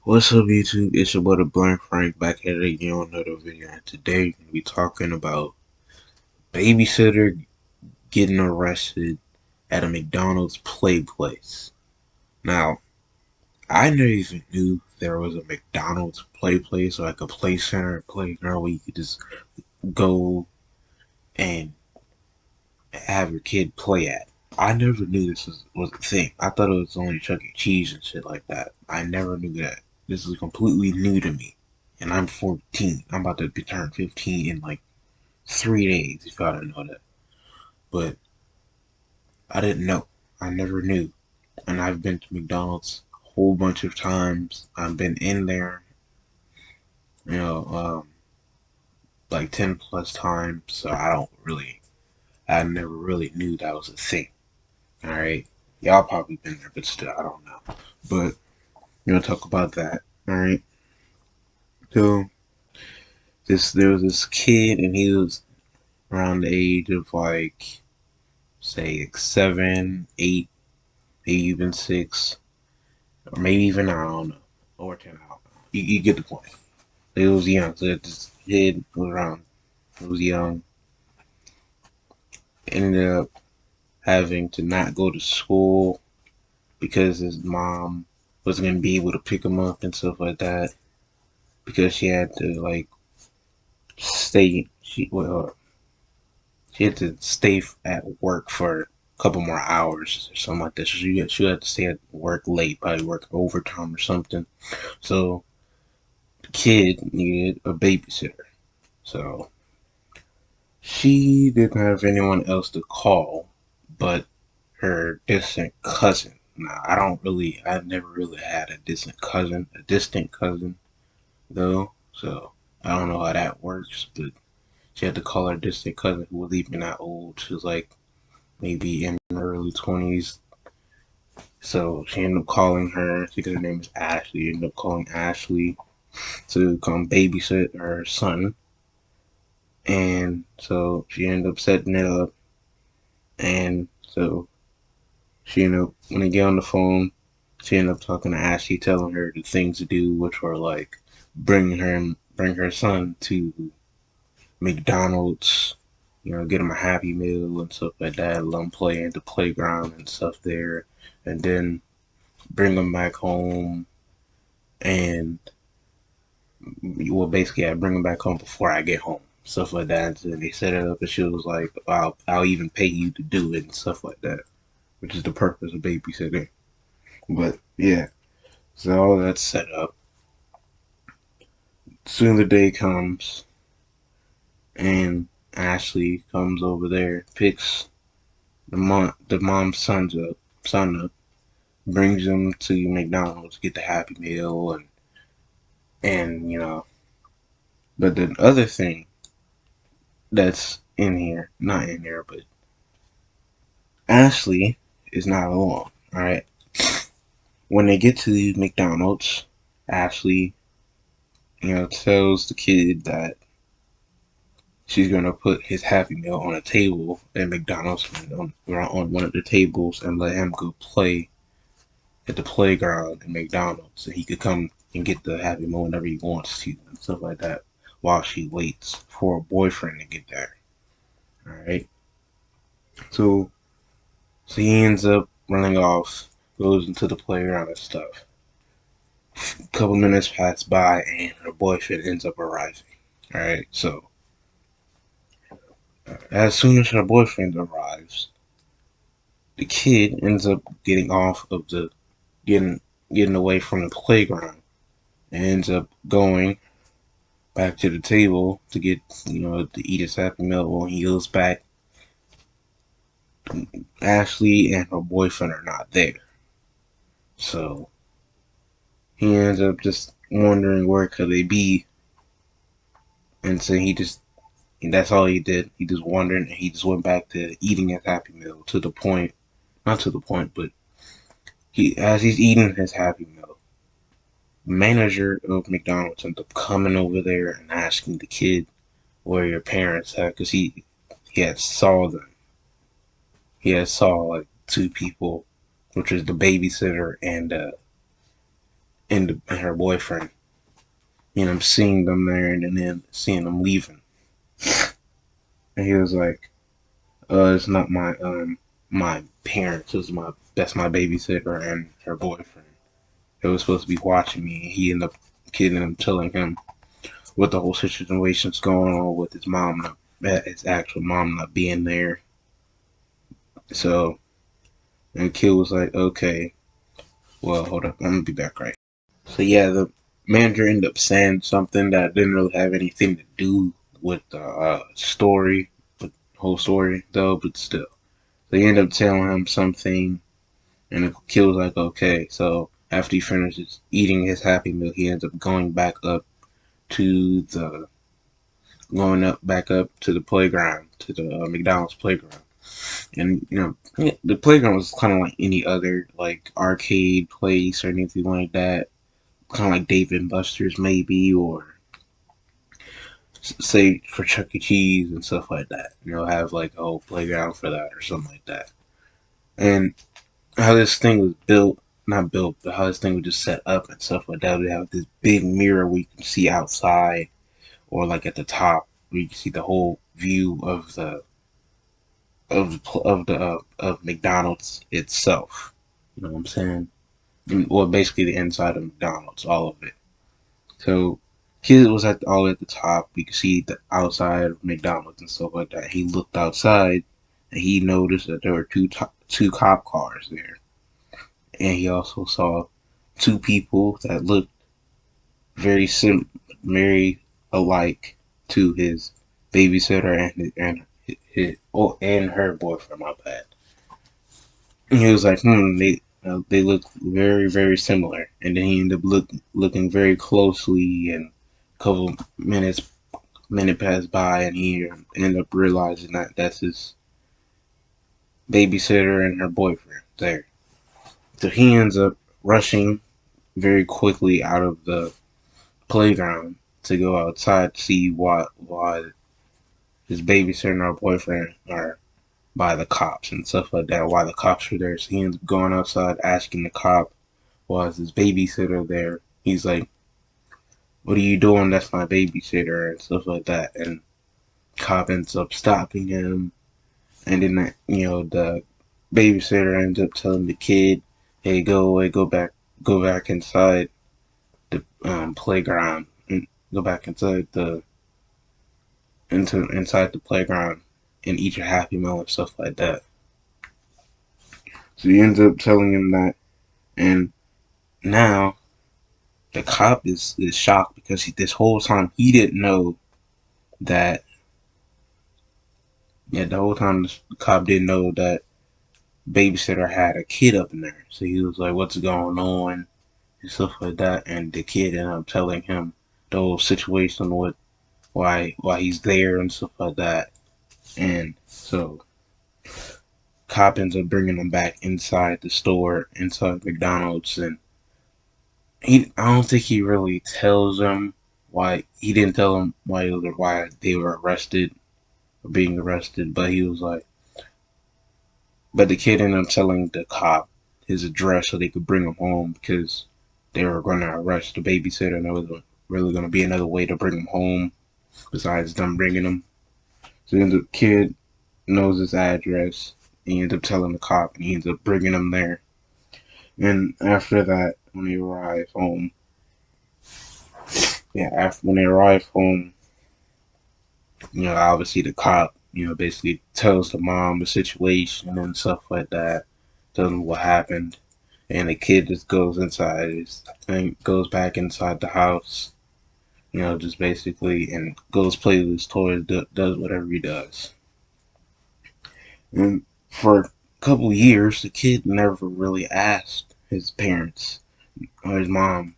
What's up, YouTube? It's your brother Blind Frank back at it again on another video. And today we're gonna be talking about babysitter getting arrested at a McDonald's Playplace. Now, I never even knew there was a McDonald's Playplace, or like a play center, playground where you could just go and have your kid play at. I never knew this was a thing. I thought it was only Chuck E. Cheese and shit like that. I never knew that. This is completely new to me. And I'm 14. I'm about to be turn 15 in like 3 days, if y'all didn't know that. But I didn't know. I never knew. And I've been to McDonald's a whole bunch of times. I've been in there, you know, like 10 plus times. So I never really knew that was a thing. Alright? Y'all probably been there, but still, I don't know. But we're gonna talk about that. Alright? So, there was this kid, and he was around the age of like, say, like 7, 8, maybe even 6, or maybe even, I don't know, or 10, I don't know. You get the point. It was young, so this kid was around, it was young, ended up having to not go to school because his mom wasn't going to be able to pick him up and stuff like that, because she had to, like, she had to stay at work for a couple more hours or something like that. So she had to stay at work late, probably work overtime or something. So the kid needed a babysitter. So she didn't have anyone else to call but her distant cousin. Now I've never really had a distant cousin though. So I don't know how that works, but she had to call her distant cousin who was even that old. She was like maybe in her early 20s. So she ended up calling her, because her name is Ashley, ended up calling Ashley to come babysit her son. And so she ended up setting it up. And so she ended up, when they get on the phone, she ended up talking to Ashley, telling her the things to do, which were like bring her son to McDonald's, get him a Happy Meal and stuff like that, let him play at the playground and stuff there, and then bring him back home, and well, basically, I bring him back home before I get home, stuff like that. And they set it up, and she was like, I'll even pay you to do it and stuff like that, which is the purpose of babysitting. But yeah, so all that's set up. Soon the day comes, and Ashley comes over there, picks the mom's son up, brings him to McDonald's, get the Happy Meal, and But the other thing that's not in here, but Ashley is not alone. All right, when they get to the McDonald's, Ashley, tells the kid that she's gonna put his Happy Meal on a table at McDonald's, on one of the tables, and let him go play at the playground at McDonald's, so he could come and get the Happy Meal whenever he wants to and stuff like that, while she waits for a boyfriend to get there. All right, so he ends up running off, goes into the playground and stuff. A couple minutes pass by, and her boyfriend ends up arriving. All right, so as soon as her boyfriend arrives, the kid ends up getting getting away from the playground, and ends up going back to the table to get to eat his Happy Meal. When he goes back, Ashley and her boyfriend are not there, so he ends up just wondering where could they be, and so that's all he did. He just wondered, and he just went back to eating his Happy Meal, to the point, not to the point, but as he's eating his Happy Meal, the manager of McDonald's ends up coming over there and asking the kid where your parents at, because he had saw them. He had, saw, like, 2 people, which was the babysitter and, and her boyfriend. Seeing them there and then seeing them leaving. And he was like, it's not my parents. That's my babysitter and her boyfriend. They was supposed to be watching me. And he ended up kidding him, telling him what the whole situation's going on with his mom his actual mom not being there. So, and the kid was like, okay, well, hold up, I'm gonna be back right. So yeah, the manager ended up saying something that didn't really have anything to do with the story, the whole story though, but still. So he ended up telling him something, and the kid was like, okay. So after he finishes eating his Happy Meal, he ends up to the back up to the playground, to the McDonald's playground. And the playground was kind of like any other like arcade place or anything like that. Kind of like Dave and Buster's maybe, or say for Chuck E. Cheese and stuff like that. Have like a whole playground for that or something like that. And how this thing was built, not built, but how this thing was just set up and stuff like that. We have this big mirror where you can see outside, or like at the top where you can see the whole view of of McDonald's itself. You know what I'm saying? Well, basically the inside of McDonald's, all of it. So kid was all at the top. You could see the outside of McDonald's and stuff like that. He looked outside and he noticed that there were two cop cars there, and he also saw two people that looked very alike to his babysitter and her boyfriend. My bad. And he was like, they look very similar. And then he ended up looking very closely, and a couple minute passed by, and he ended up realizing that that's his babysitter and her boyfriend there. So he ends up rushing very quickly out of the playground to go outside to see why his babysitter and her boyfriend are by the cops and stuff like that. Why the cops were there? So he ends up going outside asking the cop, "Why is his babysitter there?" He's like, "What are you doing? That's my babysitter," and stuff like that. And cop ends up stopping him, and then the babysitter ends up telling the kid, "Hey, go away, go back inside the playground, and go back inside the playground and eat your Happy Meal," and stuff like that. So he ends up telling him that, and now the cop is shocked because this whole time he didn't know that. Yeah, the whole time the cop didn't know that babysitter had a kid up in there. So he was like, "What's going on?" and stuff like that. And the kid ended up telling him the whole situation with why he's there and stuff like that. And so cop ends up bringing him back inside the store, inside McDonald's, and I don't think he really tells him why he didn't tell him why they were arrested or being arrested, but he was like, but the kid ended up telling the cop his address so they could bring him home because they were going to arrest the babysitter, and there was really going to be another way to bring him home besides them bringing him. So the kid knows his address. He ends up telling the cop, and he ends up bringing him there. And after that, when they arrive home, when they arrive home, obviously the cop, basically tells the mom the situation and stuff like that, tells them what happened, and the kid just goes back inside the house, just basically, and goes play with his toys, does whatever he does. And for a couple years, the kid never really asked his parents or his mom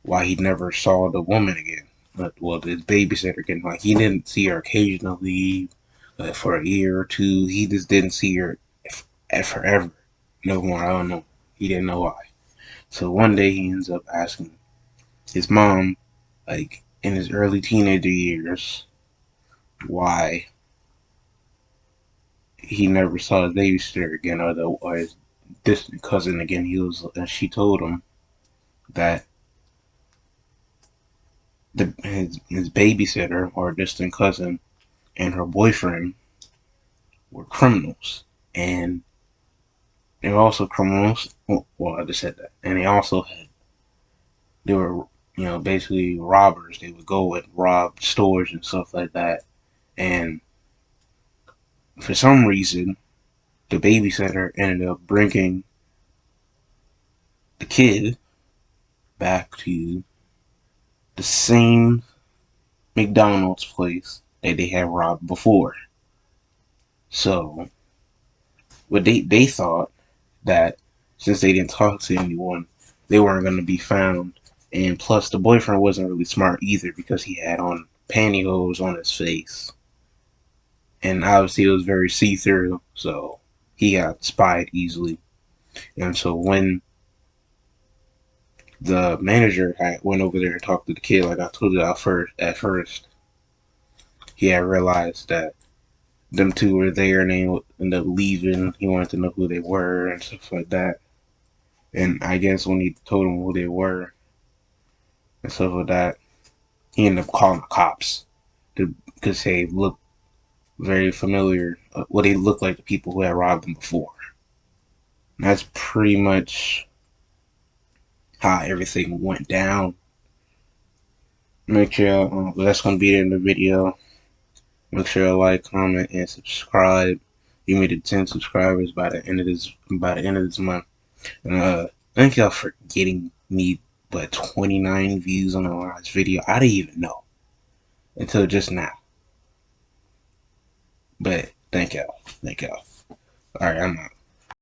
why he never saw the woman again. But well, his babysitter again. Like he didn't see her occasionally, for a year or two. He just didn't see her forever. No more. I don't know. He didn't know why. So one day he ends up asking his mom, like in his early teenager years, why he never saw his babysitter again, or his distant cousin again. And she told him that his babysitter or distant cousin and her boyfriend were criminals, and they were also criminals. Well, I just said that, and they were basically robbers. They would go and rob stores and stuff like that, and for some reason, the babysitter ended up bringing the kid back to the same McDonald's place that they had robbed before. So, what they thought that since they didn't talk to anyone, they weren't going to be found. And plus, the boyfriend wasn't really smart either because he had on pantyhose on his face. And obviously, it was very see through, so he got spied easily. And so, when the manager had went over there and talked to the kid, like I told you at first, he had realized that them two were there and they ended up leaving. He wanted to know who they were and stuff like that. And I guess when he told him who they were and stuff like that, he ended up calling the cops because they looked very familiar. What they looked like the people who had robbed them before. And that's pretty much how everything went down. Make sure that's gonna be it in the video. Make sure to like, comment, and subscribe. You made it 10 subscribers by the end of this month. And thank y'all for getting me 29 views on the last video. I didn't even know until just now. But thank y'all. Thank y'all. Alright, I'm out.